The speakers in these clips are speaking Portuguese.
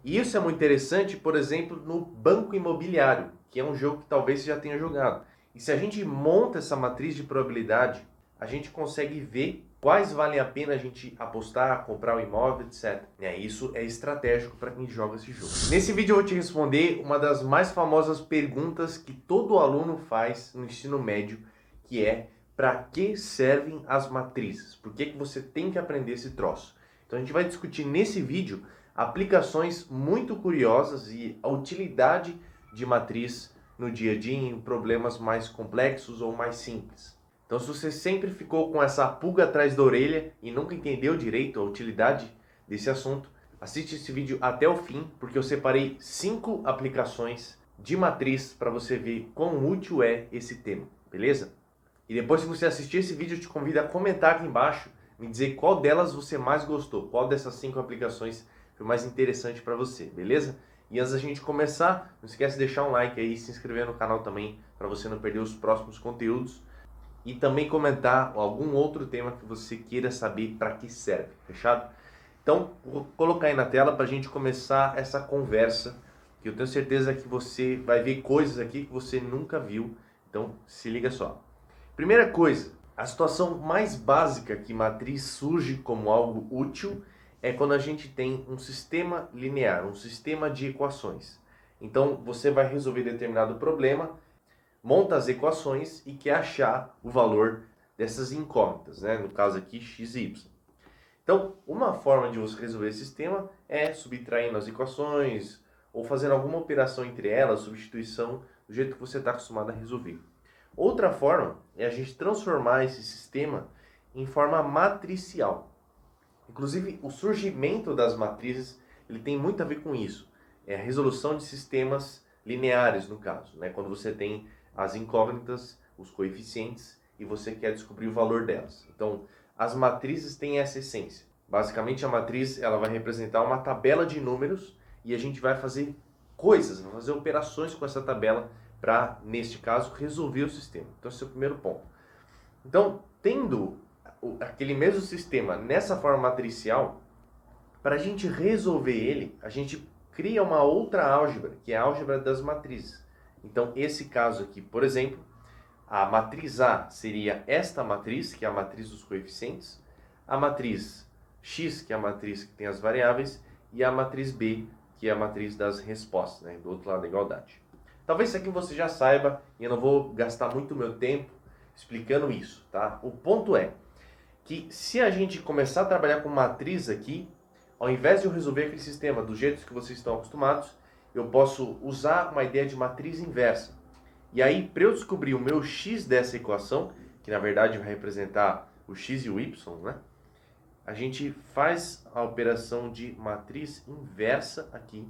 E isso é muito interessante, por exemplo, no Banco Imobiliário, que é um jogo que talvez você já tenha jogado. E se a gente monta essa matriz de probabilidade, a gente consegue ver quais valem a pena a gente apostar, comprar o imóvel, etc. Isso é estratégico para quem joga esse jogo. Nesse vídeo eu vou te responder uma das mais famosas perguntas que todo aluno faz no ensino médio, que é: para que servem as matrizes? Por que você tem que aprender esse troço? Então a gente vai discutir nesse vídeo aplicações muito curiosas e a utilidade de matriz no dia a dia em problemas mais complexos ou mais simples. Então, se você sempre ficou com essa pulga atrás da orelha e nunca entendeu direito a utilidade desse assunto, assiste esse vídeo até o fim, porque eu separei 5 aplicações de matriz para você ver quão útil é esse tema, beleza? E depois que você assistir esse vídeo, eu te convido a comentar aqui embaixo, me dizer qual delas você mais gostou, qual dessas 5 aplicações foi mais interessante para você, beleza? E antes da gente começar, não esquece de deixar um like aí e se inscrever no canal também, para você não perder os próximos conteúdos. E também comentar algum outro tema que você queira saber para que serve, fechado? Então, vou colocar aí na tela para a gente começar essa conversa, que eu tenho certeza que você vai ver coisas aqui que você nunca viu. Então, se liga só. Primeira coisa, a situação mais básica que matriz surge como algo útil é quando a gente tem um sistema linear, um sistema de equações. Então, você vai resolver determinado problema, monta as equações e quer achar o valor dessas incógnitas, né? No caso aqui, x e y. Então, uma forma de você resolver esse sistema é subtraindo as equações ou fazendo alguma operação entre elas, substituição, do jeito que você está acostumado a resolver. Outra forma é a gente transformar esse sistema em forma matricial. Inclusive, o surgimento das matrizes ele tem muito a ver com isso. É a resolução de sistemas lineares, no caso, né? Quando você tem as incógnitas, os coeficientes, e você quer descobrir o valor delas. Então, as matrizes têm essa essência. Basicamente, a matriz ela vai representar uma tabela de números e a gente vai fazer coisas, vai fazer operações com essa tabela para, neste caso, resolver o sistema. Então, esse é o primeiro ponto. Então, tendo aquele mesmo sistema nessa forma matricial, para a gente resolver ele, a gente cria uma outra álgebra, que é a álgebra das matrizes. Então, esse caso aqui, por exemplo, a matriz A seria esta matriz, que é a matriz dos coeficientes, a matriz X, que é a matriz que tem as variáveis, e a matriz B, que é a matriz das respostas, né, do outro lado da igualdade. Talvez isso aqui você já saiba, e eu não vou gastar muito meu tempo explicando isso, tá? O ponto é que se a gente começar a trabalhar com matriz aqui, ao invés de eu resolver aquele sistema do jeito que vocês estão acostumados, eu posso usar uma ideia de matriz inversa. E aí, para eu descobrir o meu x dessa equação, que na verdade vai representar o x e o y, né? A gente faz a operação de matriz inversa aqui.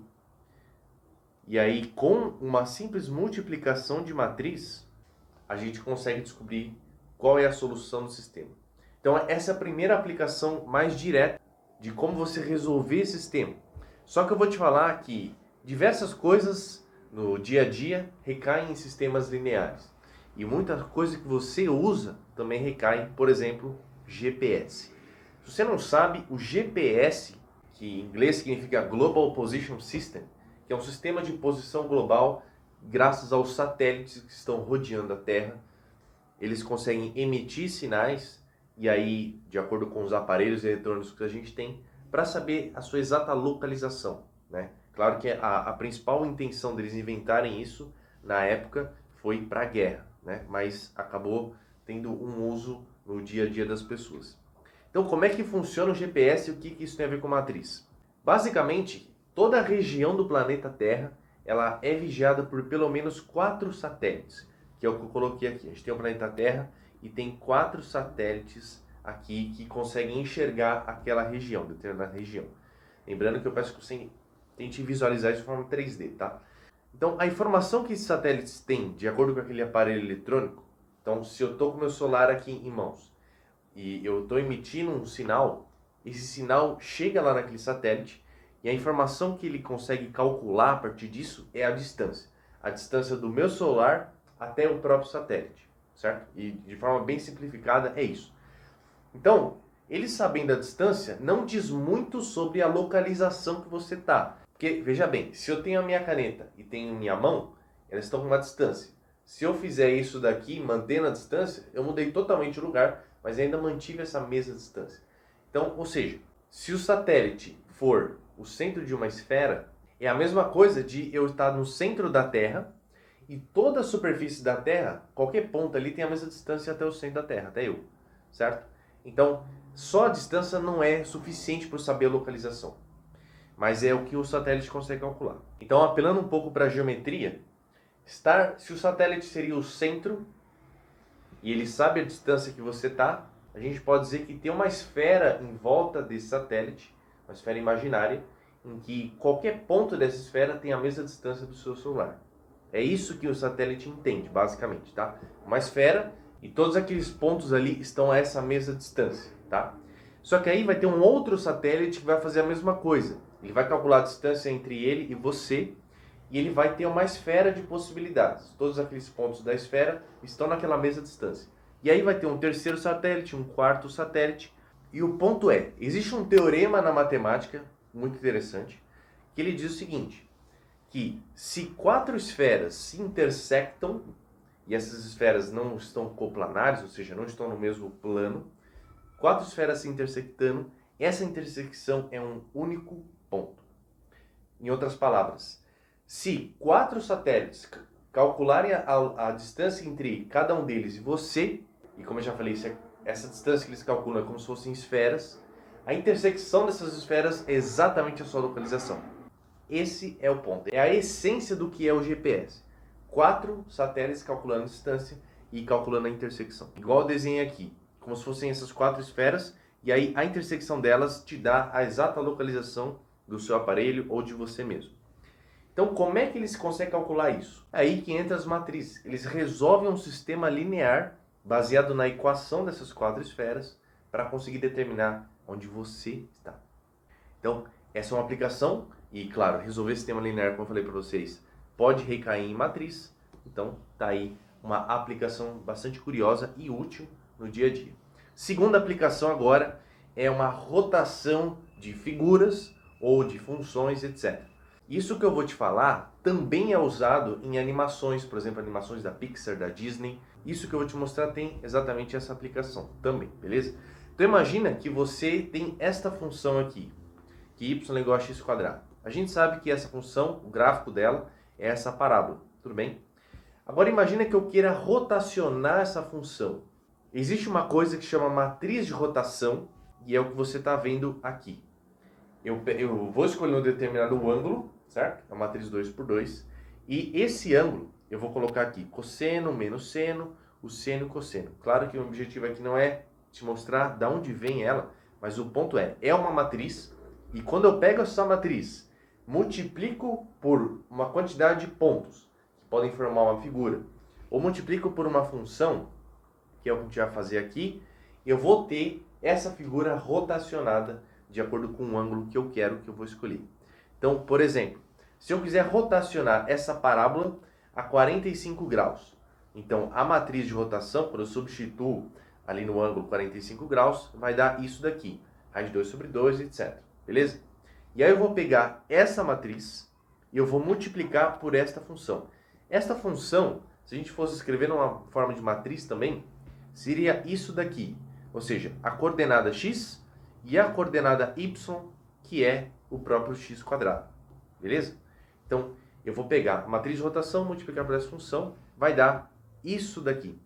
E aí, com uma simples multiplicação de matriz, a gente consegue descobrir qual é a solução do sistema. Então, essa é a primeira aplicação mais direta de como você resolver esse sistema. Só que eu vou te falar que diversas coisas no dia a dia recaem em sistemas lineares. E muita coisa que você usa também recai, por exemplo, GPS. Se você não sabe, o GPS, que em inglês significa Global Position System, que é um sistema de posição global graças aos satélites que estão rodeando a Terra, eles conseguem emitir sinais e aí, de acordo com os aparelhos eletrônicos que a gente tem, para saber a sua exata localização, né? Claro que a principal intenção deles inventarem isso, na época, foi para a guerra, né? Mas acabou tendo um uso no dia a dia das pessoas. Então, como é que funciona o GPS e o que isso tem a ver com matriz? Basicamente, toda a região do planeta Terra ela é vigiada por pelo menos 4 satélites, que é o que eu coloquei aqui. A gente tem o planeta Terra e tem 4 satélites aqui que conseguem enxergar aquela região, determinada região. Lembrando que eu peço que você tente visualizar isso de forma 3D, tá? Então, a informação que esses satélites têm, de acordo com aquele aparelho eletrônico, então, se eu estou com o meu celular aqui em mãos e eu estou emitindo um sinal, esse sinal chega lá naquele satélite e a informação que ele consegue calcular a partir disso é a distância. A distância do meu celular até o próprio satélite, certo? E de forma bem simplificada é isso. Então, ele sabendo a distância não diz muito sobre a localização que você está. Porque, veja bem, se eu tenho a minha caneta e tenho minha mão, elas estão com uma distância. Se eu fizer isso daqui, mantendo a distância, eu mudei totalmente o lugar, mas ainda mantive essa mesma distância. Então, ou seja, se o satélite for o centro de uma esfera, é a mesma coisa de eu estar no centro da Terra e toda a superfície da Terra, qualquer ponto ali tem a mesma distância até o centro da Terra, até eu, certo? Então, só a distância não é suficiente para eu saber a localização, mas é o que o satélite consegue calcular. Então, apelando um pouco para a geometria, se o satélite seria o centro e ele sabe a distância que você está, a gente pode dizer que tem uma esfera em volta desse satélite, uma esfera imaginária, em que qualquer ponto dessa esfera tem a mesma distância do seu celular. É isso que o satélite entende, basicamente, tá? Uma esfera e todos aqueles pontos ali estão a essa mesma distância, tá? Só que aí vai ter um outro satélite que vai fazer a mesma coisa. Ele vai calcular a distância entre ele e você e ele vai ter uma esfera de possibilidades. Todos aqueles pontos da esfera estão naquela mesma distância. E aí vai ter um terceiro satélite, um quarto satélite. E o ponto é, existe um teorema na matemática muito interessante que ele diz o seguinte, que se 4 esferas se intersectam, e essas esferas não estão coplanares, ou seja, não estão no mesmo plano, 4 esferas se intersectando, essa intersecção é um único ponto. Em outras palavras, se 4 satélites calcularem a distância entre cada um deles e você, e como eu já falei, essa distância que eles calculam é como se fossem esferas, a intersecção dessas esferas é exatamente a sua localização. Esse é o ponto. É a essência do que é o GPS. 4 satélites calculando a distância e calculando a intersecção. Igual eu desenhei aqui. Como se fossem essas 4 esferas. E aí a intersecção delas te dá a exata localização do seu aparelho ou de você mesmo. Então como é que eles conseguem calcular isso? É aí que entra as matrizes. Eles resolvem um sistema linear baseado na equação dessas 4 esferas para conseguir determinar onde você está. Então, essa é uma aplicação e, claro, resolver sistema linear, como eu falei para vocês, pode recair em matriz. Então, tá aí uma aplicação bastante curiosa e útil no dia a dia. Segunda aplicação agora é uma rotação de figuras ou de funções, etc. Isso que eu vou te falar também é usado em animações, por exemplo, animações da Pixar, da Disney. Isso que eu vou te mostrar tem exatamente essa aplicação também, beleza? Então imagina que você tem esta função aqui, que y é igual a x quadrado. A gente sabe que essa função, o gráfico dela, é essa parábola, tudo bem? Agora imagina que eu queira rotacionar essa função. Existe uma coisa que chama matriz de rotação, e é o que você está vendo aqui. Eu vou escolher um determinado ângulo, certo? É a matriz 2 por 2, e esse ângulo eu vou colocar aqui cosseno menos seno, o seno e o cosseno. Claro que o objetivo aqui não é te mostrar de onde vem ela, mas o ponto é uma matriz. E quando eu pego essa matriz, multiplico por uma quantidade de pontos, que podem formar uma figura, ou multiplico por uma função, que é o que a gente vai fazer aqui, eu vou ter essa figura rotacionada de acordo com o ângulo que eu quero, que eu vou escolher. Então, por exemplo, se eu quiser rotacionar essa parábola a 45 graus, então a matriz de rotação, quando eu substituo ali no ângulo 45 graus, vai dar isso daqui, raiz de 2 sobre 2, etc. Beleza? E aí eu vou pegar essa matriz e eu vou multiplicar por esta função. Esta função, se a gente fosse escrever numa forma de matriz também, seria isso daqui. Ou seja, a coordenada x e a coordenada y, que é o próprio x quadrado. Beleza? Então, eu vou pegar a matriz de rotação, multiplicar por essa função, vai dar isso daqui.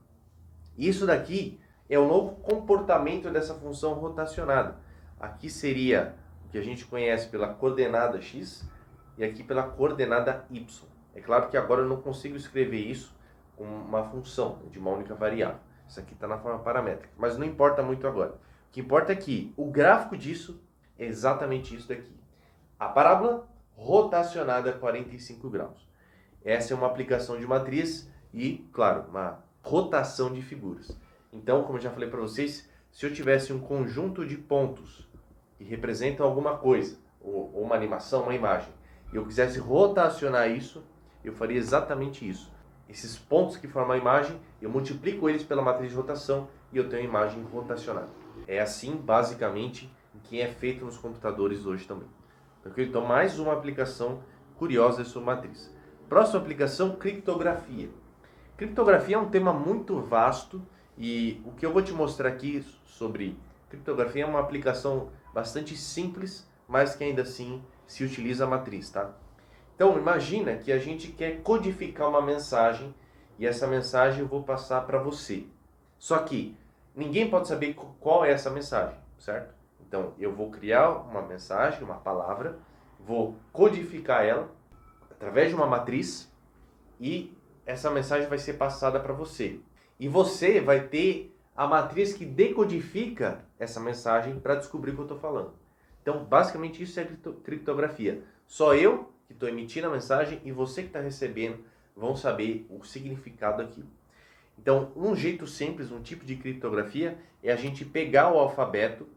Isso daqui é o novo comportamento dessa função rotacionada. Aqui seria o que a gente conhece pela coordenada x e aqui pela coordenada y. É claro que agora eu não consigo escrever isso com uma função de uma única variável. Isso aqui está na forma paramétrica, mas não importa muito agora. O que importa é que o gráfico disso é exatamente isso daqui. A parábola rotacionada a 45 graus. Essa é uma aplicação de matriz e, claro, uma rotação de figuras. Então, como eu já falei para vocês, se eu tivesse um conjunto de pontos que representam alguma coisa, ou uma animação, uma imagem, e eu quisesse rotacionar isso, eu faria exatamente isso. Esses pontos que formam a imagem, eu multiplico eles pela matriz de rotação e eu tenho a imagem rotacionada. É assim, basicamente, que é feito nos computadores hoje também. Tranquilo? Então, mais uma aplicação curiosa sobre matriz. Próxima aplicação, criptografia. Criptografia é um tema muito vasto e o que eu vou te mostrar aqui sobre criptografia é uma aplicação bastante simples, mas que ainda assim se utiliza a matriz, tá? Então, imagina que a gente quer codificar uma mensagem e essa mensagem eu vou passar para você. Só que ninguém pode saber qual é essa mensagem, certo? Então, eu vou criar uma mensagem, uma palavra, vou codificar ela através de uma matriz e essa mensagem vai ser passada para você. E você vai ter a matriz que decodifica essa mensagem para descobrir o que eu estou falando. Então, basicamente, isso é criptografia. Só eu que estou emitindo a mensagem e você que está recebendo vão saber o significado daquilo. Então, um jeito simples, um tipo de criptografia, é a gente pegar o alfabeto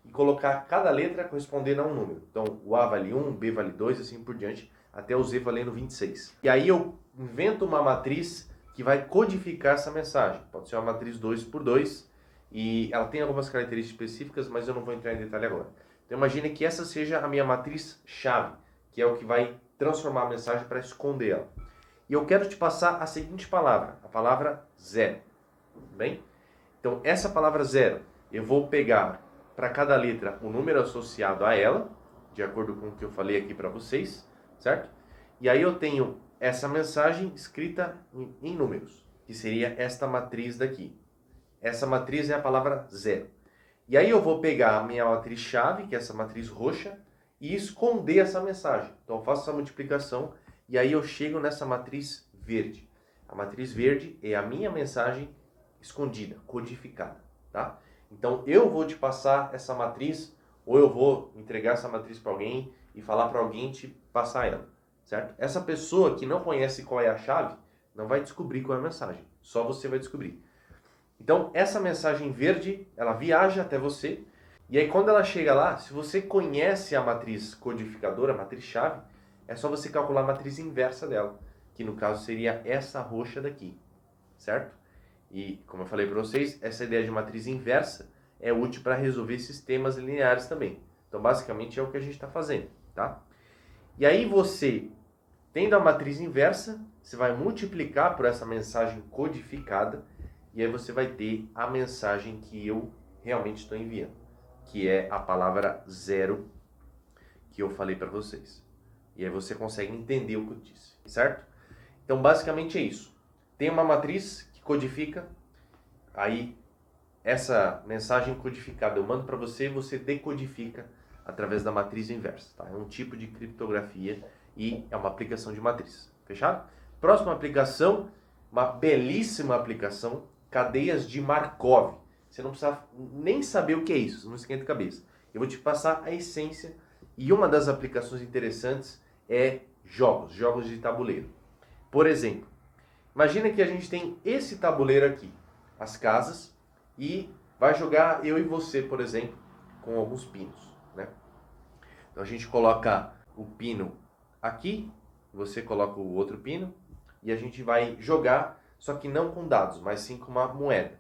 e colocar cada letra correspondendo a um número. Então, o A vale 1, o B vale 2, assim por diante, até o Z valendo 26. E aí eu invento uma matriz que vai codificar essa mensagem. Pode ser uma matriz 2 por 2 e ela tem algumas características específicas, mas eu não vou entrar em detalhe agora. Então, imagine que essa seja a minha matriz chave, que é o que vai transformar a mensagem para esconder ela. E eu quero te passar a seguinte palavra, a palavra 0. Bem? Então, essa palavra 0, eu vou pegar para cada letra o número associado a ela, de acordo com o que eu falei aqui para vocês, certo? E aí eu tenho essa mensagem escrita em números, que seria esta matriz daqui. Essa matriz é a palavra 0. E aí eu vou pegar a minha matriz chave, que é essa matriz roxa, e esconder essa mensagem. Então eu faço essa multiplicação e aí eu chego nessa matriz verde. A matriz verde é a minha mensagem escondida, codificada, tá? Então eu vou te passar essa matriz, ou eu vou entregar essa matriz para alguém e falar para alguém te passar ela, certo? Essa pessoa que não conhece qual é a chave, não vai descobrir qual é a mensagem, só você vai descobrir. Então essa mensagem verde, ela viaja até você, e aí quando ela chega lá, se você conhece a matriz codificadora, a matriz chave, é só você calcular a matriz inversa dela, que no caso seria essa roxa daqui, certo? E, como eu falei para vocês, essa ideia de matriz inversa é útil para resolver sistemas lineares também. Então, basicamente, é o que a gente está fazendo, tá? E aí você, tendo a matriz inversa, você vai multiplicar por essa mensagem codificada e aí você vai ter a mensagem que eu realmente estou enviando, que é a palavra 0 que eu falei para vocês. E aí você consegue entender o que eu disse, certo? Então, basicamente é isso. Tem uma matriz codifica, aí essa mensagem codificada eu mando para você e você decodifica através da matriz inversa, tá? É um tipo de criptografia e é uma aplicação de matriz, fechado? Próxima aplicação, uma belíssima aplicação, cadeias de Markov. Você não precisa nem saber o que é isso, não esquenta a cabeça. Eu vou te passar a essência e uma das aplicações interessantes é jogos de tabuleiro. Por exemplo, imagina que a gente tem esse tabuleiro aqui, as casas, e vai jogar eu e você, por exemplo, com alguns pinos, né? Então a gente coloca o pino aqui, você coloca o outro pino, e a gente vai jogar, só que não com dados, mas sim com uma moeda.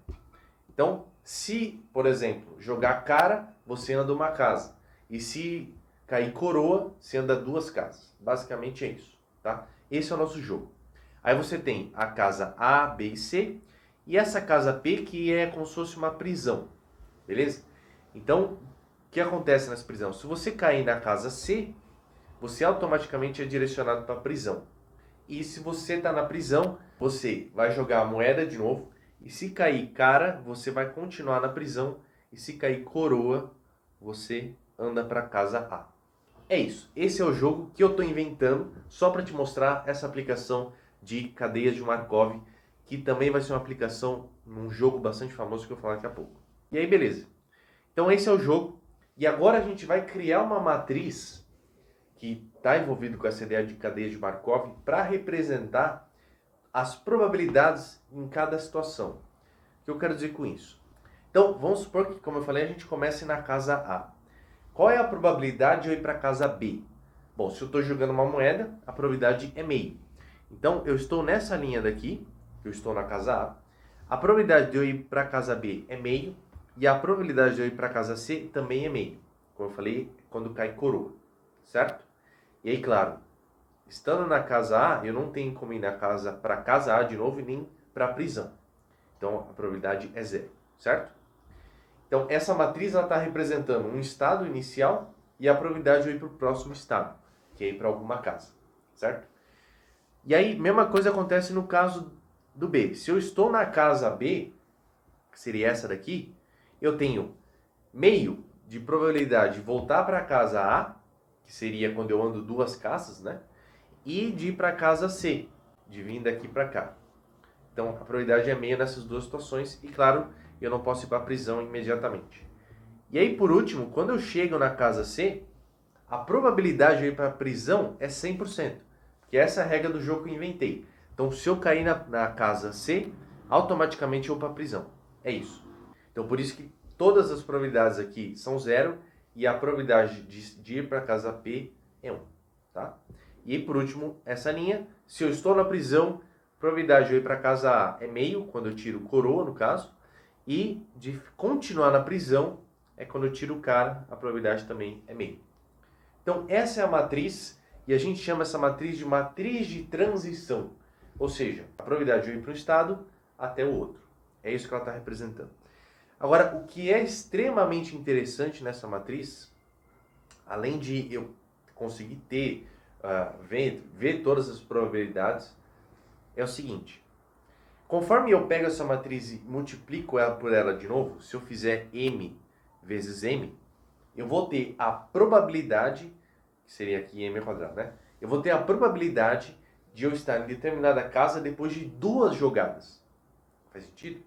Então, se, por exemplo, jogar cara, você anda uma casa. E se cair coroa, você anda duas casas. Basicamente é isso, tá? Esse é o nosso jogo. Aí você tem a casa A, B e C, e essa casa P que é como se fosse uma prisão, beleza? Então, o que acontece nessa prisão? Se você cair na casa C, você automaticamente é direcionado para a prisão. E se você está na prisão, você vai jogar a moeda de novo, e se cair cara, você vai continuar na prisão, e se cair coroa, você anda para a casa A. É isso, esse é o jogo que eu estou inventando, só para te mostrar essa aplicação de cadeias de Markov, que também vai ser uma aplicação num jogo bastante famoso que eu vou falar daqui a pouco. E aí, beleza. Então esse é o jogo. E agora a gente vai criar uma matriz que está envolvido com essa ideia de cadeia de Markov para representar as probabilidades em cada situação. O que eu quero dizer com isso? Então, vamos supor que, como eu falei, a gente comece na casa A. Qual é a probabilidade de eu ir para a casa B? Bom, se eu estou jogando uma moeda, a probabilidade é meio. Então, eu estou nessa linha daqui, eu estou na casa A. A probabilidade de eu ir para a casa B é meio. E a probabilidade de eu ir para a casa C também é meio. Como eu falei, quando cai coroa. Certo? E aí, claro, estando na casa A, eu não tenho como ir para casa A de novo e nem para a prisão. Então, a probabilidade é zero, certo? Então, essa matriz está representando um estado inicial e a probabilidade de eu ir para o próximo estado, que é ir para alguma casa, certo? E aí, mesma coisa acontece no caso do B. Se eu estou na casa B, que seria essa daqui, eu tenho meio de probabilidade de voltar para a casa A, que seria quando eu ando duas casas, né? E de ir para a casa C, de vir daqui para cá. Então, a probabilidade é meio nessas duas situações e, claro, eu não posso ir para a prisão imediatamente. E aí, por último, quando eu chego na casa C, a probabilidade de eu ir para a prisão é 100%, que essa é a regra do jogo que eu inventei. Então, se eu cair na casa C, automaticamente eu vou para a prisão. É isso. Então, por isso que todas as probabilidades aqui são zero e a probabilidade de ir para a casa P é 1. Tá? E por último, essa linha, se eu estou na prisão, a probabilidade de eu ir para a casa A é meio, quando eu tiro coroa, no caso, e de continuar na prisão é quando eu tiro o cara, a probabilidade também é meio. Então, essa é a matriz, e a gente chama essa matriz de matriz de transição. Ou seja, a probabilidade de eu ir para um estado até o outro. É isso que ela está representando. Agora, o que é extremamente interessante nessa matriz, além de eu conseguir ter, ver todas as probabilidades, é o seguinte. Conforme eu pego essa matriz e multiplico ela por ela de novo, se eu fizer m vezes m, eu vou ter a probabilidade, que seria aqui m ao quadrado, né? Eu vou ter a probabilidade de eu estar em determinada casa depois de duas jogadas. Faz sentido?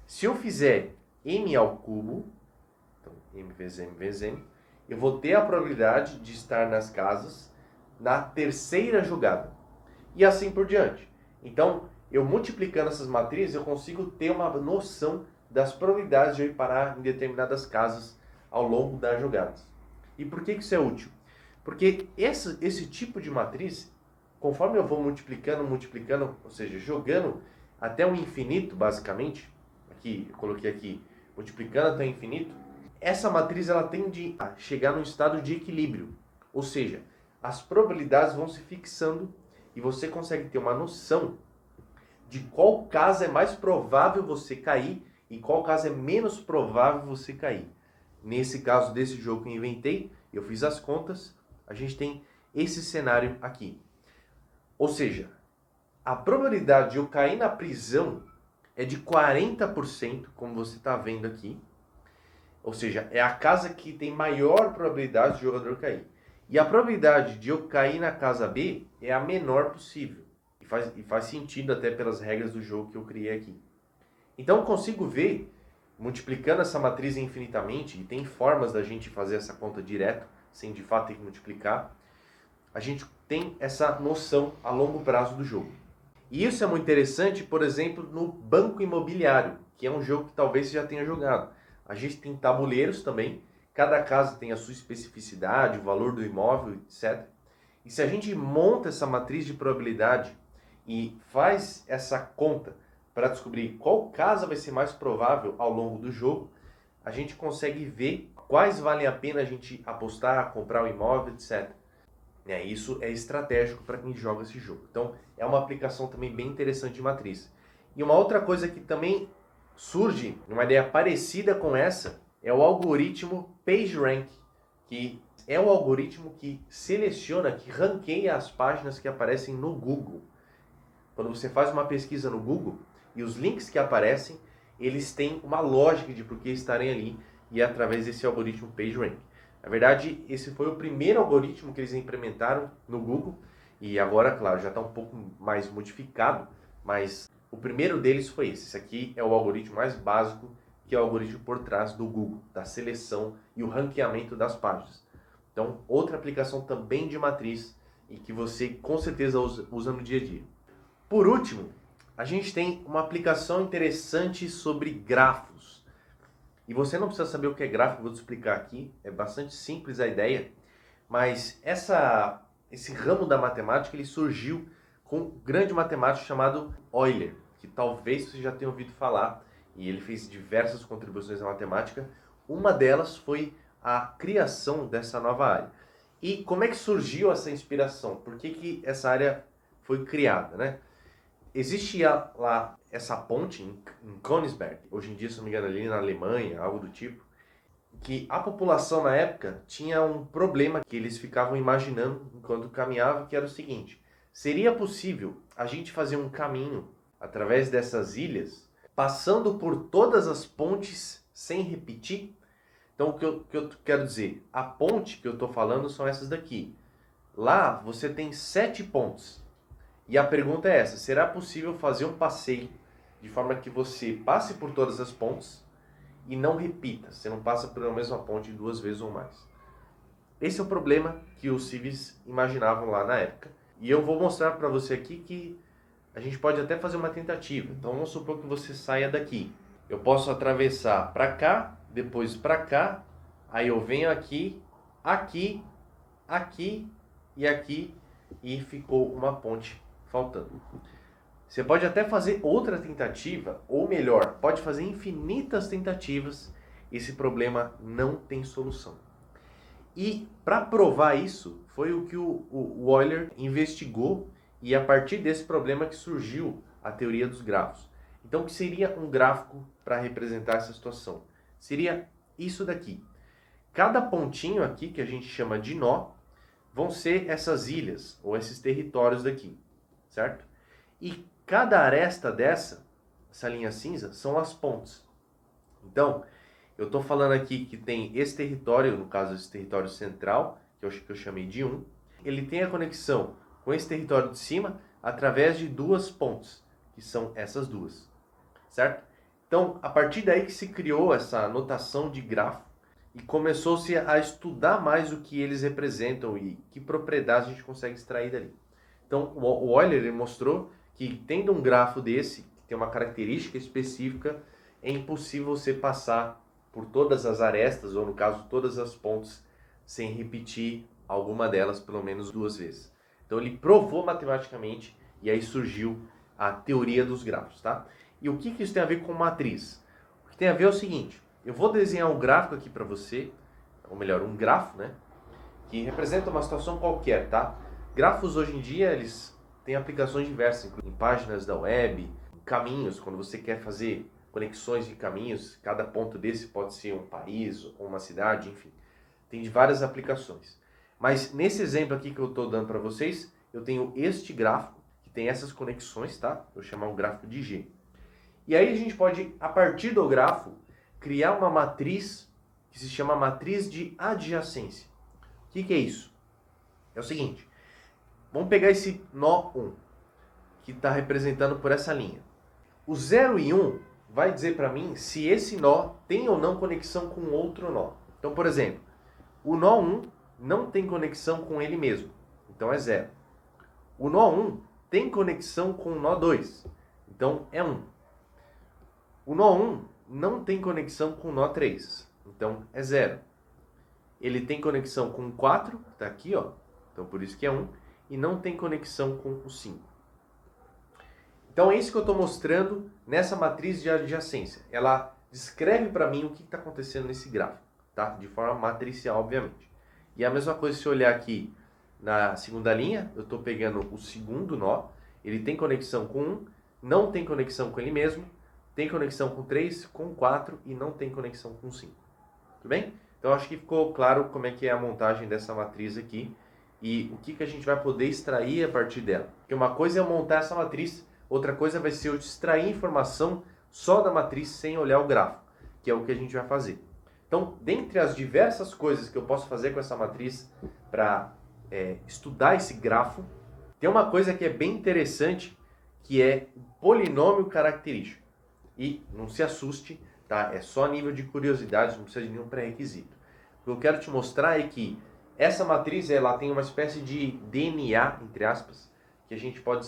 Se eu fizer m ao cubo, então m vezes m, eu vou ter a probabilidade de estar nas casas na terceira jogada. E assim por diante. Então, eu multiplicando essas matrizes, eu consigo ter uma noção das probabilidades de eu ir parar em determinadas casas ao longo das jogadas. E por que isso é útil? Porque esse tipo de matriz, conforme eu vou multiplicando, ou seja, jogando até o infinito, basicamente, aqui, eu coloquei aqui, multiplicando até o infinito, essa matriz ela tende a chegar num estado de equilíbrio. Ou seja, as probabilidades vão se fixando e você consegue ter uma noção de qual caso é mais provável você cair e qual caso é menos provável você cair. Nesse caso desse jogo que eu inventei, eu fiz as contas, a gente tem esse cenário aqui. Ou seja, a probabilidade de eu cair na prisão é de 40%, como você está vendo aqui. Ou seja, é a casa que tem maior probabilidade de o jogador cair. E a probabilidade de eu cair na casa B é a menor possível. E faz sentido até pelas regras do jogo que eu criei aqui. Então eu consigo ver, multiplicando essa matriz infinitamente, e tem formas da gente fazer essa conta direto, sem de fato ter que multiplicar, a gente tem essa noção a longo prazo do jogo. E isso é muito interessante, por exemplo, no Banco Imobiliário, que é um jogo que talvez você já tenha jogado. A gente tem tabuleiros também, cada casa tem a sua especificidade, o valor do imóvel, etc. E se a gente monta essa matriz de probabilidade e faz essa conta para descobrir qual casa vai ser mais provável ao longo do jogo, a gente consegue ver quais valem a pena a gente apostar, comprar o imóvel, etc. Isso é estratégico para quem joga esse jogo. Então, é uma aplicação também bem interessante de matriz. E uma outra coisa que também surge, uma ideia parecida com essa, é o algoritmo PageRank, que é o algoritmo que seleciona, que ranqueia as páginas que aparecem no Google. Quando você faz uma pesquisa no Google e os links que aparecem, eles têm uma lógica de por que estarem ali e é através desse algoritmo PageRank. Na verdade, esse foi o primeiro algoritmo que eles implementaram no Google e agora, claro, já está um pouco mais modificado, mas o primeiro deles foi esse. Esse aqui é o algoritmo mais básico, que é o algoritmo por trás do Google, da seleção e o ranqueamento das páginas. Então, outra aplicação também de matriz e que você com certeza usa no dia a dia. Por último, a gente tem uma aplicação interessante sobre grafos. E você não precisa saber o que é gráfico, vou te explicar aqui. É bastante simples a ideia, mas esse ramo da matemática ele surgiu com um grande matemático chamado Euler, que talvez você já tenha ouvido falar, e ele fez diversas contribuições à matemática. Uma delas foi a criação dessa nova área. E como é que surgiu essa inspiração? Por que essa área foi criada, né? Existia lá essa ponte em Königsberg, hoje em dia, se não me engano, ali na Alemanha, algo do tipo, que a população na época tinha um problema que eles ficavam imaginando enquanto caminhavam, que era o seguinte: seria possível a gente fazer um caminho através dessas ilhas, passando por todas as pontes sem repetir? Então, o que eu quero dizer? A ponte que eu estou falando são essas daqui. Lá você tem 7 pontes. E a pergunta é essa: será possível fazer um passeio de forma que você passe por todas as pontes e não repita? Você não passa pela mesma ponte 2 vezes ou mais. Esse é o problema que os civis imaginavam lá na época. E eu vou mostrar para você aqui que a gente pode até fazer uma tentativa. Então vamos supor que você saia daqui. Eu posso atravessar para cá, depois para cá, aí eu venho aqui, aqui, aqui e aqui, e ficou uma ponte faltando. Você pode até fazer outra tentativa, ou melhor, pode fazer infinitas tentativas, esse problema não tem solução. E para provar isso, foi o que o Euler investigou, e a partir desse problema que surgiu a teoria dos grafos. Então, o que seria um gráfico para representar essa situação? Seria isso daqui. Cada pontinho aqui, que a gente chama de nó, vão ser essas ilhas, ou esses territórios daqui, certo? E cada aresta dessa, essa linha cinza, são as pontes. Então, eu estou falando aqui que tem esse território, no caso esse território central, que eu chamei de 1, ele tem a conexão com esse território de cima através de 2 pontes, que são essas duas, certo? Então, a partir daí que se criou essa notação de grafo e começou-se a estudar mais o que eles representam e que propriedades a gente consegue extrair dali. Então, o Euler ele mostrou que tendo um grafo desse, que tem uma característica específica, é impossível você passar por todas as arestas, ou no caso, todas as pontes, sem repetir alguma delas pelo menos 2 vezes. Então ele provou matematicamente, e aí surgiu a teoria dos grafos, tá? E o que isso tem a ver com matriz? O que tem a ver é o seguinte: eu vou desenhar um gráfico aqui para você, ou melhor, um grafo, né? Que representa uma situação qualquer, tá? Grafos hoje em dia, eles têm aplicações diversas, em páginas da web, caminhos, quando você quer fazer conexões de caminhos, cada ponto desse pode ser um país ou uma cidade, enfim. Tem de várias aplicações. Mas nesse exemplo aqui que eu estou dando para vocês, eu tenho este gráfico, que tem essas conexões, tá? Eu vou chamar um gráfico de G. E aí a gente pode, a partir do grafo, criar uma matriz que se chama matriz de adjacência. O que é isso? É o seguinte, vamos pegar esse nó 1, que está representado por essa linha. O 0 e 1 vai dizer para mim se esse nó tem ou não conexão com outro nó. Então, por exemplo, o nó 1 não tem conexão com ele mesmo, então é 0. O nó 1 tem conexão com o nó 2, então é 1. O nó 1 não tem conexão com o nó 3, então é 0. Ele tem conexão com o 4, que está aqui, ó, então por isso que é 1, e não tem conexão com o 5. Então é isso que eu estou mostrando nessa matriz de adjacência. Ela descreve para mim o que está acontecendo nesse gráfico, tá? De forma matricial, obviamente. E a mesma coisa se eu olhar aqui na segunda linha, eu estou pegando o segundo nó, ele tem conexão com 1, não tem conexão com ele mesmo, tem conexão com 3, com 4 e não tem conexão com 5. Tudo bem? Então acho que ficou claro como é que é a montagem dessa matriz aqui e o que a gente vai poder extrair a partir dela. Porque uma coisa é eu montar essa matriz, outra coisa vai ser eu extrair informação só da matriz sem olhar o gráfico, que é o que a gente vai fazer. Então, dentre as diversas coisas que eu posso fazer com essa matriz para estudar esse grafo, tem uma coisa que é bem interessante, que é o polinômio característico. E não se assuste, tá? É só nível de curiosidade, não precisa de nenhum pré-requisito. O que eu quero te mostrar é que essa matriz ela tem uma espécie de DNA, entre aspas, que a gente pode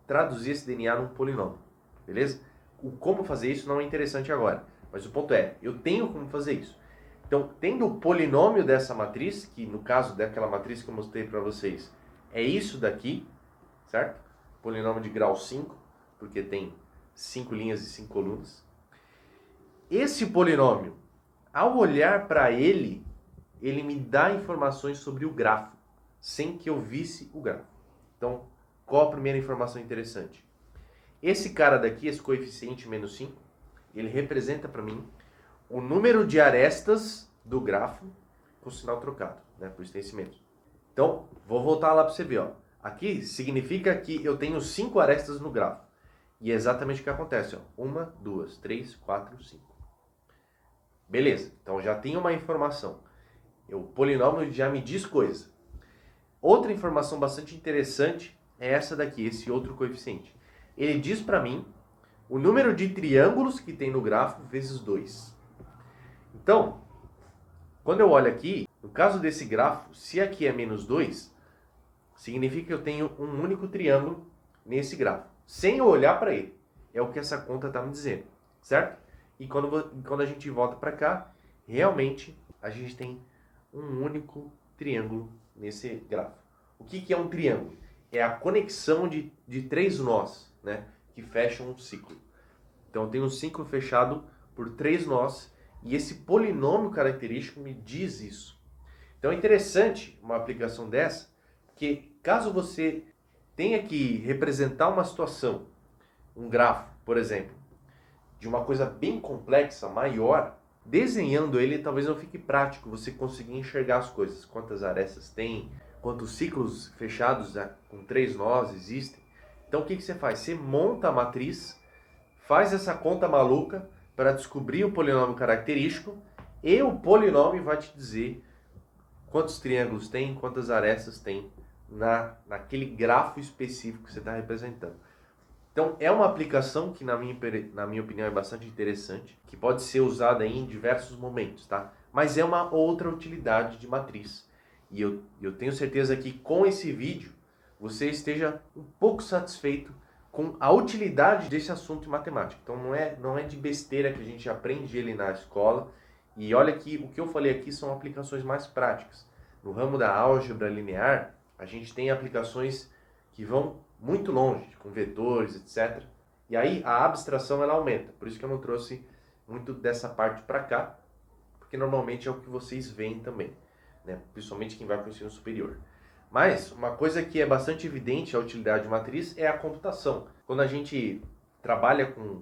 traduzir esse DNA num polinômio, beleza? O como fazer isso não é interessante agora, mas o ponto é, eu tenho como fazer isso. Então, tendo o polinômio dessa matriz, que no caso daquela matriz que eu mostrei para vocês, é isso daqui, certo? Polinômio de grau 5, porque tem 5 linhas e 5 colunas. Esse polinômio, ao olhar para ele, ele me dá informações sobre o grafo, sem que eu visse o grafo. Então, qual a primeira informação interessante? Esse cara daqui, esse coeficiente menos 5, ele representa para mim o número de arestas do grafo com sinal trocado, né, por extensimento. Então, vou voltar lá para você ver. Ó. Aqui significa que eu tenho 5 arestas no grafo. E é exatamente o que acontece. Ó. 1, 2, 3, 4, 5. Beleza, então já tem uma informação. O polinômio já me diz coisa. Outra informação bastante interessante é essa daqui, esse outro coeficiente. Ele diz para mim o número de triângulos que tem no grafo vezes 2. Então, quando eu olho aqui, no caso desse grafo, se aqui é menos 2, significa que eu tenho um único triângulo nesse grafo, sem eu olhar para ele. É o que essa conta está me dizendo, certo? E quando a gente volta para cá, realmente a gente tem um único triângulo nesse grafo. O que é um triângulo? É a conexão de 3 nós, né, que fecham um ciclo. Então eu tenho um ciclo fechado por 3 nós e esse polinômio característico me diz isso. Então é interessante uma aplicação dessa, que caso você tenha que representar uma situação, um grafo, por exemplo, de uma coisa bem complexa, maior, desenhando ele talvez não fique prático você conseguir enxergar as coisas, quantas arestas tem, quantos ciclos fechados com 3 nós existem. Então o que você faz? Você monta a matriz, faz essa conta maluca para descobrir o polinômio característico e o polinômio vai te dizer quantos triângulos tem, quantas arestas tem naquele grafo específico que você está representando. Então, é uma aplicação que, na minha opinião, é bastante interessante, que pode ser usada em diversos momentos, tá? Mas é uma outra utilidade de matriz. E eu tenho certeza que com esse vídeo, você esteja um pouco satisfeito com a utilidade desse assunto em matemática. Então, não é de besteira que a gente aprende ele na escola. E olha que o que eu falei aqui são aplicações mais práticas. No ramo da álgebra linear, a gente tem aplicações que vão muito longe, com vetores, etc. E aí a abstração ela aumenta. Por isso que eu não trouxe muito dessa parte para cá, porque normalmente é o que vocês veem também, né? Principalmente quem vai para o ensino superior. Mas uma coisa que é bastante evidente a utilidade de matriz é a computação. Quando a gente trabalha com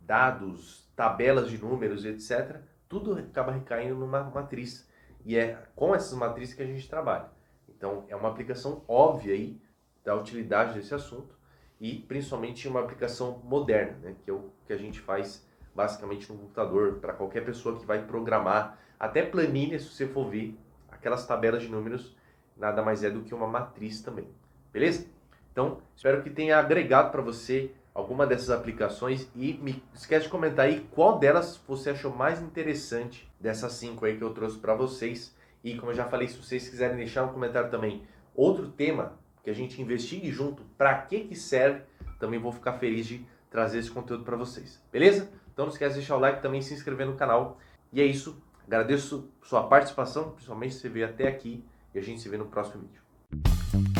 dados, tabelas de números, etc., tudo acaba recaindo numa matriz. E é com essas matrizes que a gente trabalha. Então é uma aplicação óbvia aí da utilidade desse assunto e principalmente uma aplicação moderna, né, que é o que a gente faz basicamente no computador, para qualquer pessoa que vai programar, até planilha, se você for ver, aquelas tabelas de números nada mais é do que uma matriz também, beleza? Então, espero que tenha agregado para você alguma dessas aplicações e me esquece de comentar aí qual delas você achou mais interessante dessas 5 aí que eu trouxe para vocês. E como eu já falei, se vocês quiserem deixar um comentário também, outro tema que a gente investigue junto, para que serve, também vou ficar feliz de trazer esse conteúdo para vocês, beleza? Então não esquece de deixar o like também, se inscrever no canal. E é isso, agradeço sua participação, principalmente se você veio até aqui, e a gente se vê no próximo vídeo.